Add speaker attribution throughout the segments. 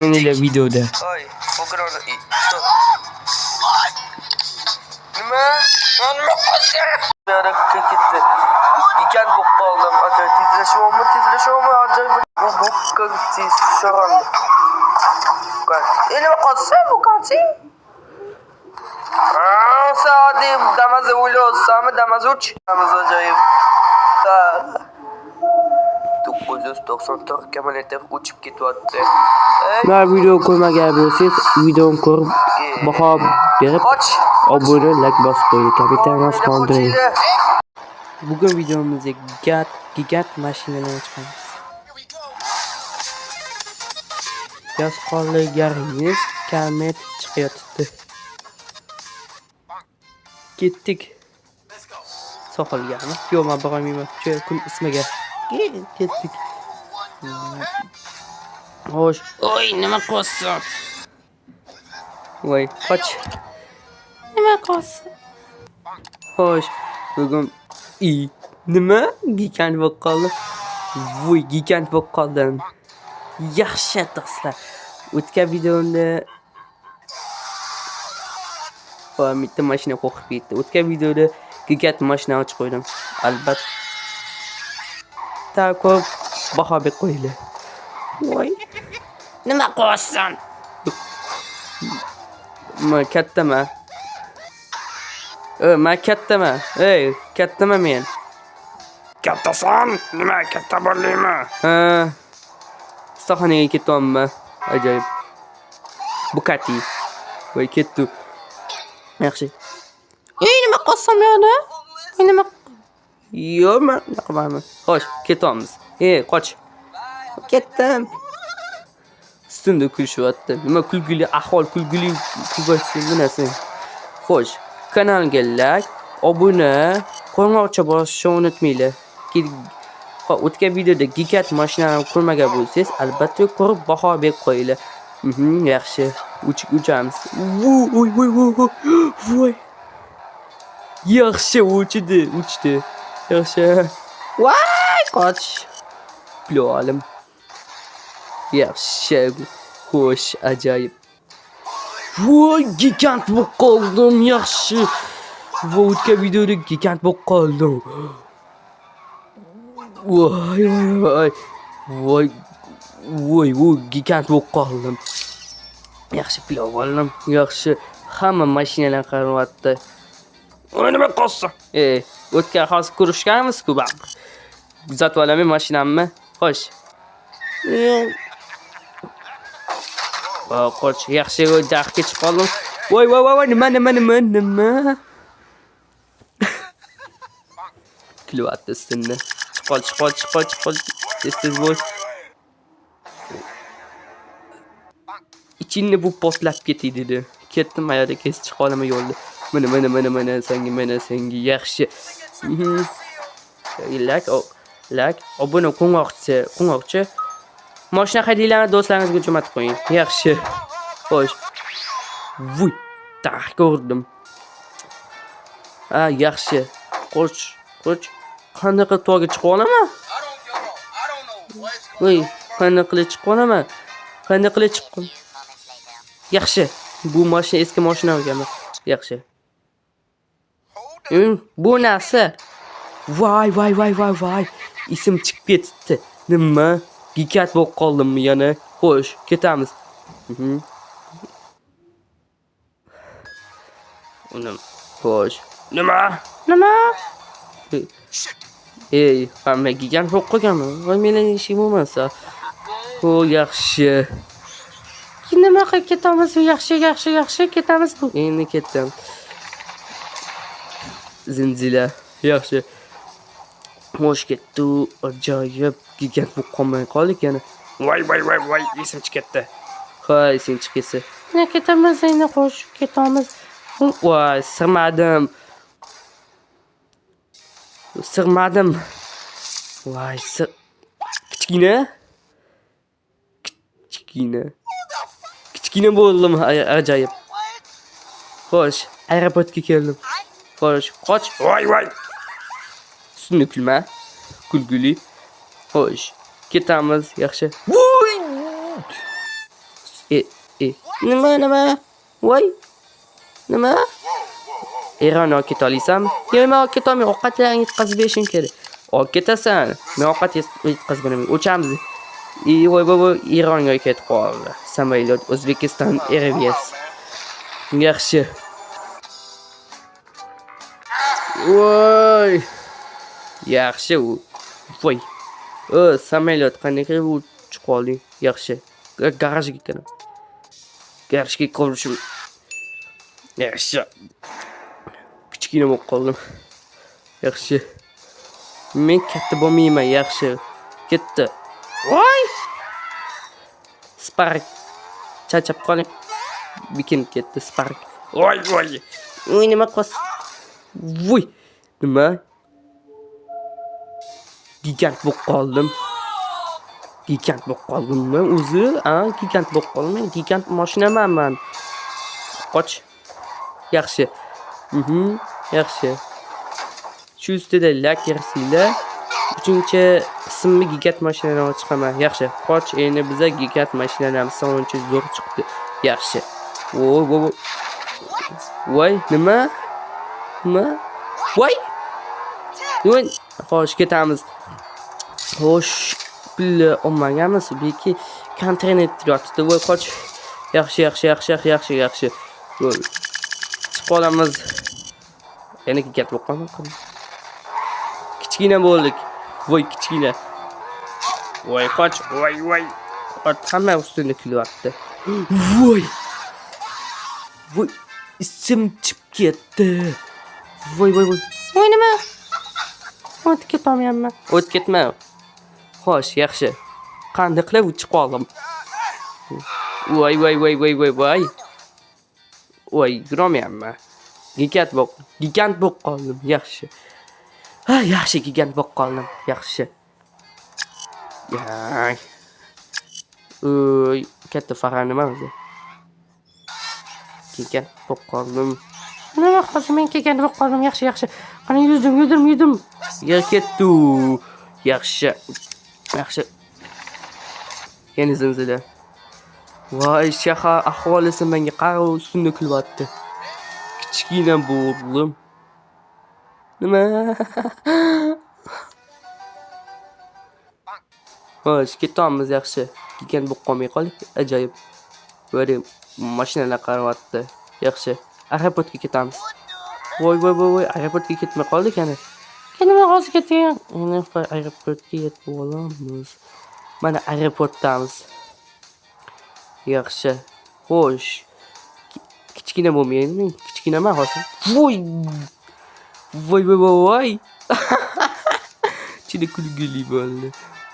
Speaker 1: Yine videoda.
Speaker 2: Ay, bugün orada stop. Nima qilsin? Bir ara ketdi. Gigant bo'lib qoldim. Aka tezlashuvmi, ajoyib. Bu bokka tez sho'randi. Nima qilsin bu qancha? Saati Damas o'ylosam, Damas uch. Damas ajoyib. 994 kilometr uchib ketyapti.
Speaker 1: Mana video ko'rmagan bo'lsangiz, videoni ko'rib baho berib, obuna, like bosib qo'ying. Kapitan qoldiring. Bugun videomizga gigant mashinalarni chiqamiz. Yoz qolgaringiz kamet chiqayotdi. Ketdik. Sohilgami? Yo'q, men bormayman. Kun ismiga. Ketdik. Xo'sh. Oy, nima qilsin? Voy, qoch. Nima qilsin? Xo'sh, bugun nima? Gigant bo'lib qoldi. Voy, gigant bo'lib qoldim. Yaxshi do'stlar. O'tgan videoda bitta mashina qo'qib ketdi. O'tgan videoda gigant mashina ochib qo'ydim. Albatta ko'p baho berib qo'ydi. Voy. Nima qilsan? Men kattaman. Men kattaman. Ey, kattaman men. Kattasan? Nima katta bo'laymi? Sohanaga ketyapman. Ajoyib. Bukati. Voy, ketdi. Yaxshi. Nima qilsam yana? Nima? Yo'q, men qilmayman. Xo'sh, ketyapmiz. Qoch. Ketdim. Ustunda kulishyapti. Nima kulgili ahvol, kulgili kubatchi bunasi. Xo'sh, kanalga like, obuna, qo'ng'iroqcha bosishni unutmanglar. O'tgan videoda gigant mashinani ko'rmagan bo'lsangiz, albatta ko'rib baho berib qo'yinglar. Yaxshi. Uchamiz. Voy. Yaxshi uchdi. Yaxshi. Voy, qoch. Plolim. Yaxshi. Xo'sh, ajoyib. Voy, gigant bo'lib qoldim. Yaxshi. Voy, o'tgan videoda gigant bo'lib qoldim. Voy, gigant bo'lib qoldim. Yaxshi plov oldim. Yaxshi. Hamma mashinalar qarayapti. Nima qilsin? O'tgan hozir ko'rishganmiz-ku, baq. Kuzatib olaman mashinamni. Xo'sh. Qoch, yaxshi jahga chiqib qoldim. Voy, nima? Kilyapti ustimda. Chiqol. Tez bo'l. Ichingni bu portlab ketdi dedi. Ketdim, ayada kesib chiqa olaman yo'lda. Mana senga yaxshi. Like, obuna, qo'ng'iroqcha. Mashina haydaylarni do'stlaringizga jo'natib qo'ying. Yaxshi. Xo'sh. Voy, ko'rdim. Yaxshi. Qoch. Qanday qilib to'g'ri chiqa olaman? Voy, qanday qilib chiqa olaman? Yaxshi. Bu mashina eski mashina ekan. Yaxshi. Bu narsa. Voy. Isim chiqib ketdi. Nima? Gigant bo'lib qoldimmi yana? Xo'sh, ketamiz. Xo'sh. Nima? Hamma gigant bo'lib qolganmi? Voy, mening ishim bo'lmasa. Yaxshi. Nima qilib ketamiz? Yaxshi ketamiz. Endi ketdim. Zinzila. Yaxshi. Xo'sh, ketdi. Ajoyib. Gigant bo'lib qolmay qoldik yana. Voy, esim chiqdi. Hoy, sen chiqesa. Nima ketamiz endi, xo'sh, ketamiz. Voy, sirmadim. Voy, kichkina bo'ldim, ajoyib. Xo'sh, aeroportga keldim. Xo'sh, qoch. Voy. Ustunda kulma. Kulguli. Xo'sh, ketamiz, yaxshi. Voy! Nima? Voy. Nima? Eron olib keta olasanmi? Yo'q, men olib keta olmayman. Ovqatlarni yetkazib berishim kerak. Olib ketasan. Men ovqat yetkazib beraman. O'chamiz. Voy, Eronga ketib qoldi. Samolyot O'zbekiston Airways. Yaxshi. Voy. Yaxshi u. Voy. Samolyot qanaqa uchib qolding? Yaxshi. Garajga kiraman. Garajga qolishim. Yaxshi. Kichkina bo'lib qoldim. Yaxshi. Men katta bo'lmayman, yaxshi. Ketdi. Voy! Spark. Chachab qoling. Bikin ketdi Spark. Voy. Voy, nima qos? Voy. Nima? Gigant bo'lib qoldim. Gigant bo'lib qoldimmi o'zi? Gigant bo'lib qoldim. Gigant mashinaman men. Qoch. Yaxshi. Yaxshi. Shu ustida lakersizlar. 3-qismni gigant mashinadan chiqaman. Yaxshi. Qoch, endi biza gigant mashinadan sonunchi zo'r chiqdi. Yaxshi. Voy, nima? Voy! Xo'sh, ketamiz. Xo'sh, pilla olmaganmiz. Belki konteyner yotibdi. Voy, qoch. Yaxshi. Voy. Chiqib olamiz. Yana gigant bo'lib qoldim. Kichkina bo'ldik. Voy, kichkina. Voy, qoch. Voy. Hamma ustunda kulyapti. Voy, isim chiqib ketdi. Voy. Voy, nima? O'tib ketolmayapman. O'tib ketma. Xo'sh, yaxshi. Qanday qilib chiqib qoldim? Voy. Voy, yurolmayapman. Gigant bo'lib qoldim. Yaxshi. Yaxshi gigant bo'lib qoldim. Yaxshi. Katta farq nima o'zi? Gigant bo'lib qoldim. Nima hozir men gigant bo'lib qoldim. Yaxshi. Qani yurdim. Yer ketdi. Yaxshi. Yana zilzila. Voy, shahar aholisi menga qarov ustunda kulyapti. Kichkina bo'ldim. Nima? Xo'sh, ketamiz yaxshi. Gigant bo'lib qolmay qoldik. Ajoyib. Böyle mashinalar qarayapti. Yaxshi. Aeroportga ketamiz. Voy, aeroportga ketmay qoldik yana. Nima hozir ketgan? Endi aeroportga yetib olamiz. Mana aeroportdamiz. Yaxshi. Xo'sh. Kichkina bo'lmaymi? Kichkinaman hozir. Voy. Juda kulgili bo'ldi.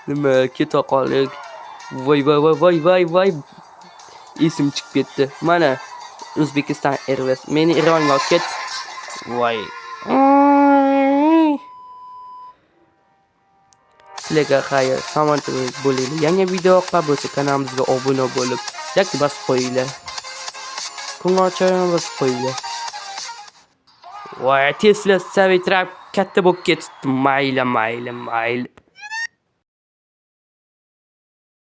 Speaker 1: Nima keta qoldik. Voy. Esim chiqib ketdi. Mana O'zbekiston Airways. Meni Eronga olib ket. Voy. Sizlarga xayr, salomat bo'ling. Yangi videolar bo'lsa kanalimizga obuna bo'lib, like bosib qo'yinglar. Qo'ng'iroqchani bosib qo'yinglar. Voy, Tesla Cybertruck katta bo'lib ketdi. Mayli.